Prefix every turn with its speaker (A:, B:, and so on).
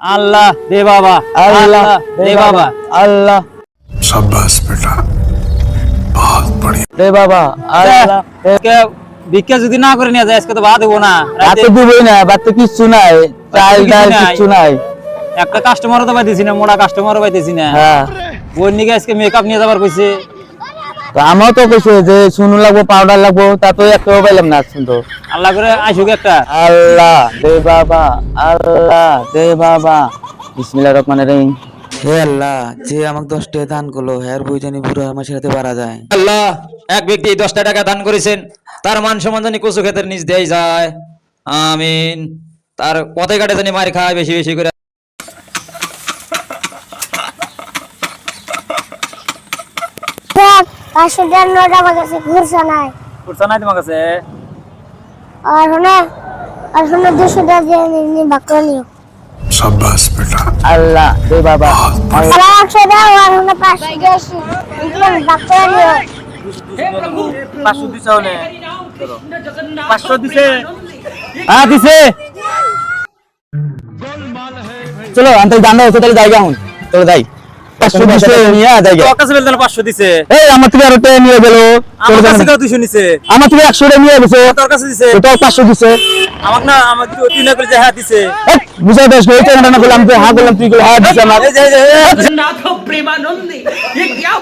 A: আল্লাহ দে বাবা, আল্লাহ দে বাবা, আল্লাহ
B: शाबाश बेटा बहुत बढ़िया
A: দে বাবা, আল্লাহ ভিক্ষা যদি না করে নিয়ে যায় আজকে তো ভাত দেবো না,
C: রাতে দিবই না, বাড়িতে কিচ্ছু নাই, চাল ডাল কিচ্ছু নাই।
A: একটা কাস্টমারও তো পাইতেছি না, মোড়া কাস্টমারও পাইতেছি না।
C: হ্যাঁ,
A: ওর নিকে আজকে মেকআপ নিয়ে যাবার কইছে।
C: তো আমারও তো কইছে যে সুনু লাগবো, পাউডার লাগবো, তা তো একটাও পাইলাম না শুনতো।
A: আল্লাহ করে আইসুক একটা।
C: আল্লাহ দে বাবা, আল্লাহ দে বাবা, বিসমিল্লাহির রহমানির রহিম। হে আল্লাহ, যে আমাকে 10 টাকা দান করলো, হ্যার বই জানি বুড়ো আমার সাথে বাড়া যায়।
A: আল্লাহ, এক ব্যক্তি 10টা টাকা দান করেছেন, তার মান সম্মান জানি কচু ক্ষেতের নিচ দেয় যায়। আমিন। তার পথে ঘাটে জানি মার খায় বেশি বেশি করে।
D: পাঁচশো টাকার নোট আমার কাছে ঘুরছে নাই।
A: কুরসা নাই তোমার কাছে?
D: আর শোনো 200 টাকা দিয়ে নিয়ে ভাগ করে নিও।
B: शाबाश बेटा
C: আল্লাহ দে বাবা,
D: আর 100 টাকা আর শোনো 500 টাকা নিয়ে ভাগ করে নিও।
A: 500 দিছে হলে 500 দিছে। হ্যাঁ দিছে।
C: চলো আনতে জানো তো, তাহলে জায়গা হুন চলো যাই। 500 দিছে নিয়ে জায়গা।
A: তোর কাছে বলতে 500 দিছে।
C: এই আমার থেকে আরো টাকা নিয়ে গেল,
A: আমার কাছে কেউ 200 নিছে।
C: আমার থেকে 100 টাকা নিয়ে গেছে,
A: তোর কাছে দিছে।
C: তো 500 দিছে।
A: আমাকে না, আমাকে তুই না করে যে হ্যাঁ দিছে।
C: বুঝাই দেশ এই টাকাটা না বললাম, তুই হ্যাঁ বললাম, তুই হ্যাঁ দিছে আমার।
A: এই যে
E: नाथ प्रेमानंद ये क्या